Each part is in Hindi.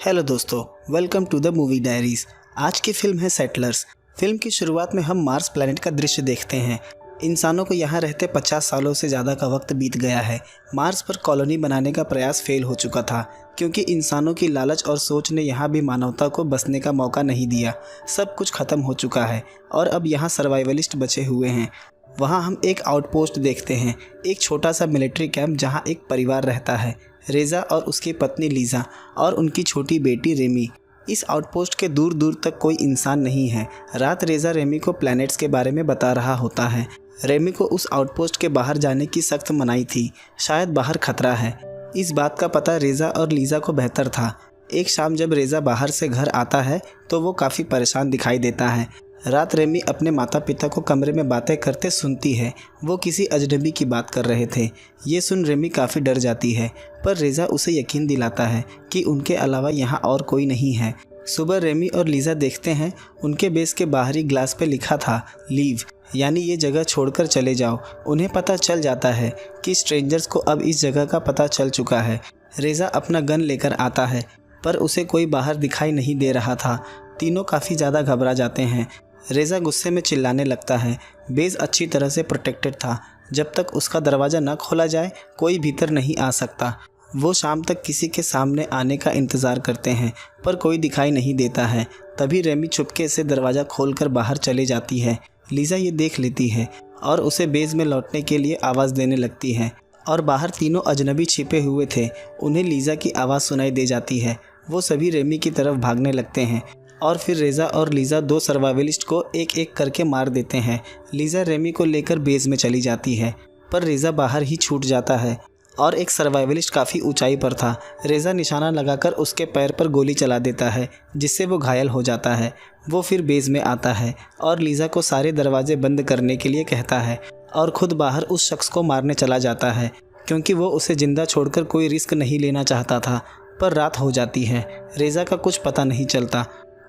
हेलो दोस्तों, welcome to the movie diaries. आज की फिल्म है सेटलर्स। फिल्म की शुरुआत में हम मार्स प्लैनेट का दृश्य देखते हैं। इंसानों को यहाँ रहते 50 सालों से ज़्यादा का वक्त बीत गया है। मार्स पर कॉलोनी बनाने का प्रयास फेल हो चुका था क्योंकि इंसानों की लालच और सोच ने यहाँ भी मानवता को बसने का मौका नहीं दिया। सब कुछ खत्म हो चुका है और अब यहाँ सर्वाइवलिस्ट बचे हुए हैं। वहाँ हम एक आउटपोस्ट देखते हैं, एक छोटा सा मिलिट्री कैंप जहाँ एक परिवार रहता है, रेजा और उसकी पत्नी लीजा और उनकी छोटी बेटी रेमी। इस आउटपोस्ट के दूर दूर तक कोई इंसान नहीं है। रात रेजा रेमी को प्लैनेट्स के बारे में बता रहा होता है। रेमी को उस आउटपोस्ट के बाहर जाने की सख्त मनाही थी, शायद बाहर खतरा है। इस बात का पता रेजा और लीजा को बेहतर था। एक शाम जब रेजा बाहर से घर आता है तो वो काफ़ी परेशान दिखाई देता है। रात रेमी अपने माता पिता को कमरे में बातें करते सुनती है। वो किसी अजनबी की बात कर रहे थे। ये सुन रेमी काफ़ी डर जाती है, पर रेजा उसे यकीन दिलाता है कि उनके अलावा यहाँ और कोई नहीं है। सुबह रेमी और लीजा देखते हैं उनके बेस के बाहरी ग्लास पे लिखा था लीव, यानी ये जगह छोड़कर चले जाओ। उन्हें पता चल जाता है कि स्ट्रेंजर्स को अब इस जगह का पता चल चुका है। रेजा अपना गन लेकर आता है, पर उसे कोई बाहर दिखाई नहीं दे रहा था। तीनों काफ़ी ज़्यादा घबरा जाते हैं। रेजा गुस्से में चिल्लाने लगता है। बेस अच्छी तरह से प्रोटेक्टेड था। जब तक उसका दरवाज़ा न खोला जाए कोई भीतर नहीं आ सकता। वो शाम तक किसी के सामने आने का इंतज़ार करते हैं, पर कोई दिखाई नहीं देता है। तभी रेमी चुपके से दरवाज़ा खोलकर बाहर चले जाती है। लीजा ये देख लेती है और उसे बेस में लौटने के लिए आवाज़ देने लगती है। और बाहर तीनों अजनबी छिपे हुए थे। उन्हें लीजा की आवाज़ सुनाई दे जाती है। वो सभी रेमी की तरफ भागने लगते हैं और फिर रेजा और लीजा दो सर्वाइवलिस्ट को एक एक करके मार देते हैं। लीजा रेमी को लेकर बेस में चली जाती है, पर रेजा बाहर ही छूट जाता है और एक सर्वाइवलिस्ट काफ़ी ऊंचाई पर था। रेजा निशाना लगाकर उसके पैर पर गोली चला देता है, जिससे वो घायल हो जाता है। वो फिर बेस में आता है और लीजा को सारे दरवाजे बंद करने के लिए कहता है और ख़ुद बाहर उस शख्स को मारने चला जाता है, क्योंकि वो उसे ज़िंदा छोड़कर कोई रिस्क नहीं लेना चाहता था। पर रात हो जाती है। रेजा का कुछ पता नहीं चलता।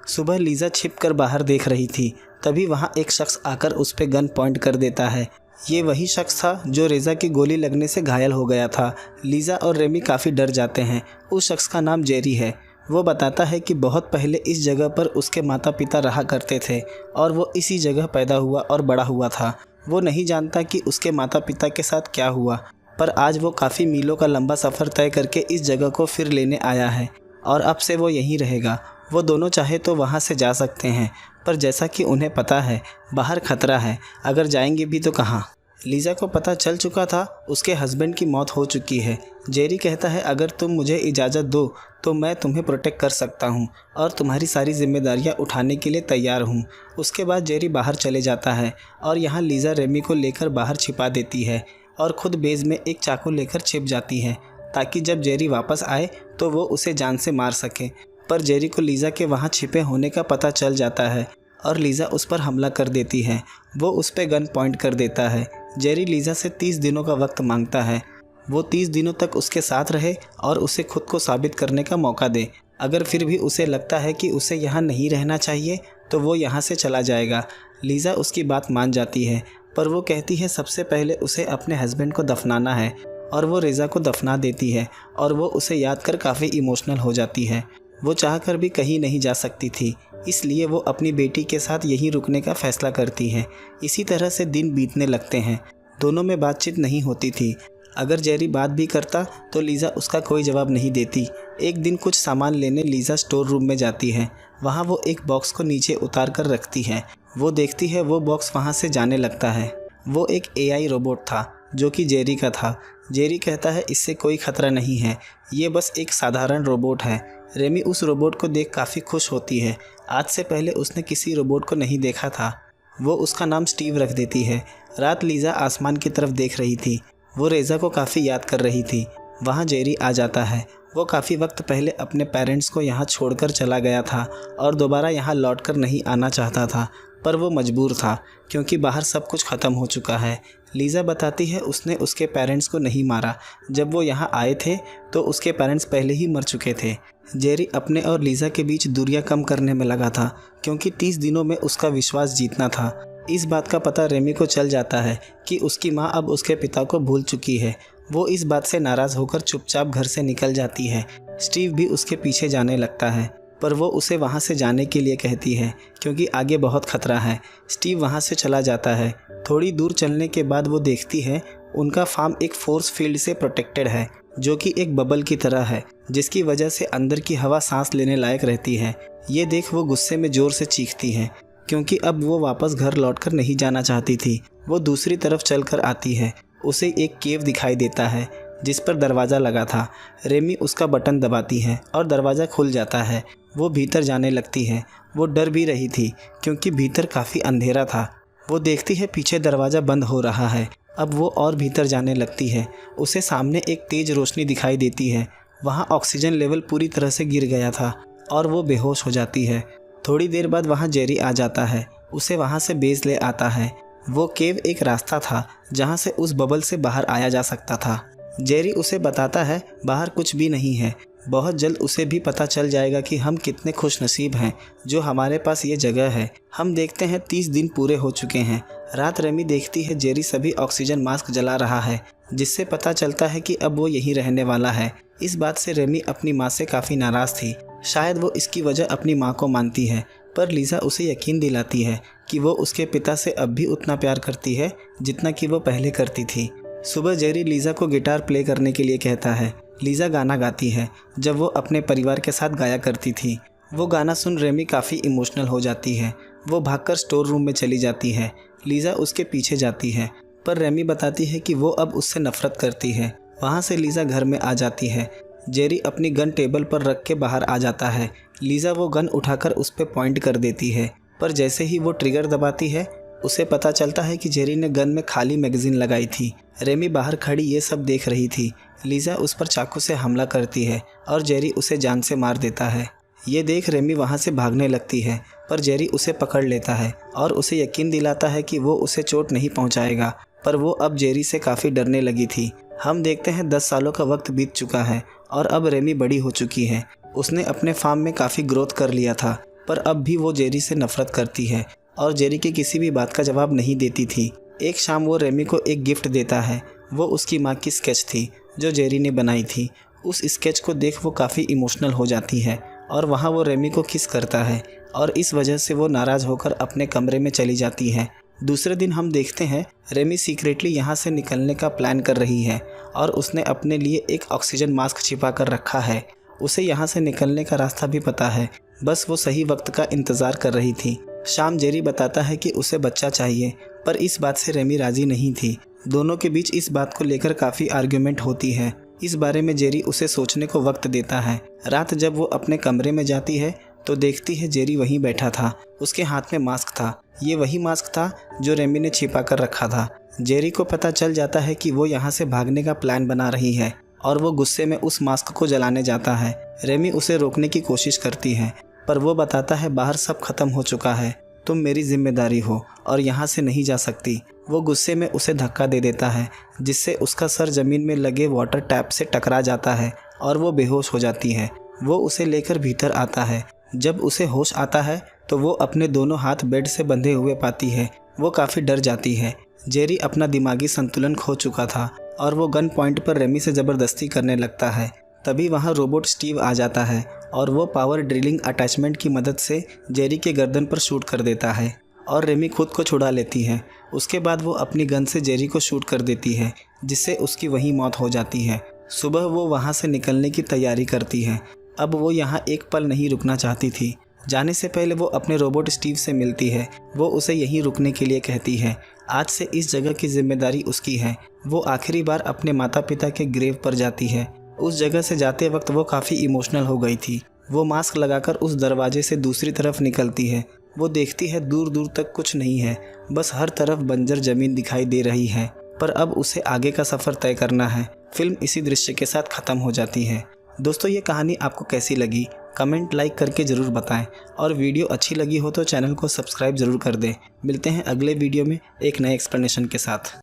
सुबह लीजा छिपकर बाहर देख रही थी, तभी वहाँ एक शख्स आकर उस पर गन पॉइंट कर देता है। ये वही शख्स था जो रेजा की गोली लगने से घायल हो गया था। लीजा और रेमी काफ़ी डर जाते हैं। उस शख्स का नाम जेरी है। वो बताता है कि बहुत पहले इस जगह पर उसके माता पिता रहा करते थे और वो इसी जगह पैदा हुआ और बड़ा हुआ था। वो नहीं जानता कि उसके माता पिता के साथ क्या हुआ, पर आज वो काफ़ी मीलों का लंबा सफ़र तय करके इस जगह को फिर लेने आया है और अब से वो यहीं रहेगा। वो दोनों चाहे तो वहाँ से जा सकते हैं, पर जैसा कि उन्हें पता है बाहर खतरा है, अगर जाएंगे भी तो कहाँ। लीजा को पता चल चुका था उसके हस्बैंड की मौत हो चुकी है। जेरी कहता है अगर तुम मुझे इजाज़त दो तो मैं तुम्हें प्रोटेक्ट कर सकता हूँ और तुम्हारी सारी जिम्मेदारियाँ उठाने के लिए तैयार हूँ। उसके बाद जेरी बाहर चले जाता है और यहाँ लीजा रेमी को लेकर बाहर छिपा देती है और ख़ुद बेस में एक चाकू लेकर छिप जाती है, ताकि जब जेरी वापस आए तो वो उसे जान से मार सके। पर जेरी को लीजा के वहाँ छिपे होने का पता चल जाता है और लीजा उस पर हमला कर देती है। वो उस पर गन पॉइंट कर देता है। जेरी लीजा से 30 दिनों का वक्त मांगता है। वो 30 दिनों तक उसके साथ रहे और उसे खुद को साबित करने का मौका दे। अगर फिर भी उसे लगता है कि उसे यहाँ नहीं रहना चाहिए तो वो यहाँ से चला जाएगा। लीजा उसकी बात मान जाती है, पर वो कहती है सबसे पहले उसे अपने हस्बैंड को दफनाना है और वो रेजा को दफना देती है और वो उसे याद कर काफ़ी इमोशनल हो जाती है। वो चाहकर भी कहीं नहीं जा सकती थी, इसलिए वो अपनी बेटी के साथ यहीं रुकने का फ़ैसला करती है। इसी तरह से दिन बीतने लगते हैं। दोनों में बातचीत नहीं होती थी। अगर जेरी बात भी करता तो लीजा उसका कोई जवाब नहीं देती। एक दिन कुछ सामान लेने लीजा स्टोर रूम में जाती है। वहाँ वो एक बॉक्स को नीचे उतार कर रखती है। वो देखती है वो बॉक्स वहाँ से जाने लगता है। वो एक AI रोबोट था जो कि जेरी का था। जेरी कहता है इससे कोई ख़तरा नहीं है, ये बस एक साधारण रोबोट है। रेमी उस रोबोट को देख काफ़ी खुश होती है। आज से पहले उसने किसी रोबोट को नहीं देखा था। वो उसका नाम स्टीव रख देती है। रात लीजा आसमान की तरफ देख रही थी। वो रेजा को काफ़ी याद कर रही थी। वहाँ जेरी आ जाता है। वो काफ़ी वक्त पहले अपने पेरेंट्स को यहाँ छोड़कर चला गया था और दोबारा यहाँ लौटकर नहीं आना चाहता था, पर वो मजबूर था क्योंकि बाहर सब कुछ ख़त्म हो चुका है। लीजा बताती है उसने उसके पेरेंट्स को नहीं मारा। जब वो यहाँ आए थे तो उसके पेरेंट्स पहले ही मर चुके थे। जेरी अपने और लीजा के बीच दूरियां कम करने में लगा था क्योंकि 30 दिनों में उसका विश्वास जीतना था। इस बात का पता रेमी को चल जाता है कि उसकी माँ अब उसके पिता को भूल चुकी है। वो इस बात से नाराज़ होकर चुपचाप घर से निकल जाती है। स्टीव भी उसके पीछे जाने लगता है, पर वो उसे वहाँ से जाने के लिए कहती है क्योंकि आगे बहुत खतरा है। स्टीव वहाँ से चला जाता है। थोड़ी दूर चलने के बाद वो देखती है उनका फार्म एक फोर्स फील्ड से प्रोटेक्टेड है, जो कि एक बबल की तरह है, जिसकी वजह से अंदर की हवा सांस लेने लायक रहती है। ये देख वो गुस्से में ज़ोर से चीखती है क्योंकि अब वो वापस घर लौटकर नहीं जाना चाहती थी। वो दूसरी तरफ चलकर आती है। उसे एक केव दिखाई देता है जिस पर दरवाज़ा लगा था। रेमी उसका बटन दबाती है और दरवाज़ा खुल जाता है। वो भीतर जाने लगती है। वो डर भी रही थी क्योंकि भीतर काफ़ी अंधेरा था। वो देखती है पीछे दरवाज़ा बंद हो रहा है। अब वो और भीतर जाने लगती है। उसे सामने एक तेज़ रोशनी दिखाई देती है। वहाँ ऑक्सीजन लेवल पूरी तरह से गिर गया था और वो बेहोश हो जाती है। थोड़ी देर बाद वहाँ जेरी आ जाता है। उसे वहाँ से बेस ले आता है। वो केव एक रास्ता था जहाँ से उस बबल से बाहर आया जा सकता था। जेरी उसे बताता है बाहर कुछ भी नहीं है। बहुत जल्द उसे भी पता चल जाएगा कि हम कितने खुशनसीब हैं जो हमारे पास ये जगह है। हम देखते हैं 30 दिन पूरे हो चुके हैं। रात रेमी देखती है जेरी सभी ऑक्सीजन मास्क जला रहा है, जिससे पता चलता है कि अब वो यहीं रहने वाला है। इस बात से रेमी अपनी माँ से काफ़ी नाराज़ थी। शायद वो इसकी वजह अपनी माँ को मानती है, पर लीज़ा उसे यकीन दिलाती है कि वो उसके पिता से अब भी उतना प्यार करती है जितना कि वो पहले करती थी। सुबह जेरी लीज़ा को गिटार प्ले करने के लिए कहता है। लीज़ा गाना गाती है जब वो अपने परिवार के साथ गाया करती थी। वो गाना सुन रेमी काफ़ी इमोशनल हो जाती है। वो भागकर स्टोर रूम में चली जाती है। लीज़ा उसके पीछे जाती है, पर रेमी बताती है कि वो अब उससे नफ़रत करती है। वहाँ से लीज़ा घर में आ जाती है। जेरी अपनी गन टेबल पर रख के बाहर आ जाता है। लीज़ा वो गन उठाकर उस पर पॉइंट कर देती है, पर जैसे ही वो ट्रिगर दबाती है उसे पता चलता है कि जेरी ने गन में खाली मैगज़ीन लगाई थी। रेमी बाहर खड़ी ये सब देख रही थी। लीज़ा उस पर चाकू से हमला करती है और जेरी उसे जान से मार देता है। ये देख रेमी वहाँ से भागने लगती है, पर जेरी उसे पकड़ लेता है और उसे यकीन दिलाता है कि वो उसे चोट नहीं पहुँचाएगा। पर वो अब जेरी से काफ़ी डरने लगी थी। हम देखते हैं 10 सालों का वक्त बीत चुका है और अब रेमी बड़ी हो चुकी है। उसने अपने फार्म में काफ़ी ग्रोथ कर लिया था, पर अब भी वो जेरी से नफ़रत करती है और जेरी की किसी भी बात का जवाब नहीं देती थी। एक शाम वो रेमी को एक गिफ्ट देता है। वो उसकी माँ की स्केच थी जो जेरी ने बनाई थी। उस स्केच को देख वो काफ़ी इमोशनल हो जाती है और वहाँ वो रेमी को किस करता है और इस वजह से वो नाराज़ होकर अपने कमरे में चली जाती है। दूसरे दिन हम देखते हैं रेमी सीक्रेटली यहाँ से निकलने का प्लान कर रही है और उसने अपने लिए एक ऑक्सीजन मास्क छिपा कर रखा है। उसे यहाँ से निकलने का रास्ता भी पता है, बस वो सही वक्त का इंतज़ार कर रही थी। शाम जेरी बताता है कि उसे बच्चा चाहिए, पर इस बात से रेमी राज़ी नहीं थी। दोनों के बीच इस बात को लेकर काफ़ी आर्ग्यूमेंट होती है। इस बारे में जेरी उसे सोचने को वक्त देता है। रात जब वो अपने कमरे में जाती है तो देखती है जेरी वहीं बैठा था। उसके हाथ में मास्क था। ये वही मास्क था जो रेमी ने छिपा कर रखा था। जेरी को पता चल जाता है कि वो यहाँ से भागने का प्लान बना रही है और वो गुस्से में उस मास्क को जलाने जाता है। रेमी उसे रोकने की कोशिश करती है, पर वो बताता है बाहर सब खत्म हो चुका है, तुम मेरी जिम्मेदारी हो और यहाँ से नहीं जा सकती। वो गुस्से में उसे धक्का दे देता है, जिससे उसका सर ज़मीन में लगे वाटर टैप से टकरा जाता है और वो बेहोश हो जाती है। वो उसे लेकर भीतर आता है। जब उसे होश आता है तो वो अपने दोनों हाथ बेड से बंधे हुए पाती है। वो काफ़ी डर जाती है। जेरी अपना दिमागी संतुलन खो चुका था और वो गन पॉइंट पर रेमी से ज़बरदस्ती करने लगता है। तभी वहाँ रोबोट स्टीव आ जाता है और वो पावर ड्रिलिंग अटैचमेंट की मदद से जेरी के गर्दन पर शूट कर देता है और रेमी खुद को छुड़ा लेती है। उसके बाद वो अपनी गन से जेरी को शूट कर देती है, जिससे उसकी वहीं मौत हो जाती है। सुबह वो वहाँ से निकलने की तैयारी करती है। अब वो यहाँ एक पल नहीं रुकना चाहती थी। जाने से पहले वो अपने रोबोट स्टीव से मिलती है। वो उसे यहीं रुकने के लिए कहती है। आज से इस जगह की जिम्मेदारी उसकी है। वो आखिरी बार अपने माता पिता के ग्रेव पर जाती है। उस जगह से जाते वक्त वो काफ़ी इमोशनल हो गई थी। वो मास्क लगाकर उस दरवाजे से दूसरी तरफ निकलती है। वो देखती है दूर दूर तक कुछ नहीं है, बस हर तरफ बंजर ज़मीन दिखाई दे रही है। पर अब उसे आगे का सफ़र तय करना है। फिल्म इसी दृश्य के साथ ख़त्म हो जाती है। दोस्तों, ये कहानी आपको कैसी लगी कमेंट लाइक करके ज़रूर बताएं और वीडियो अच्छी लगी हो तो चैनल को सब्सक्राइब ज़रूर कर दें। मिलते हैं अगले वीडियो में एक नए एक्सप्लेनेशन के साथ।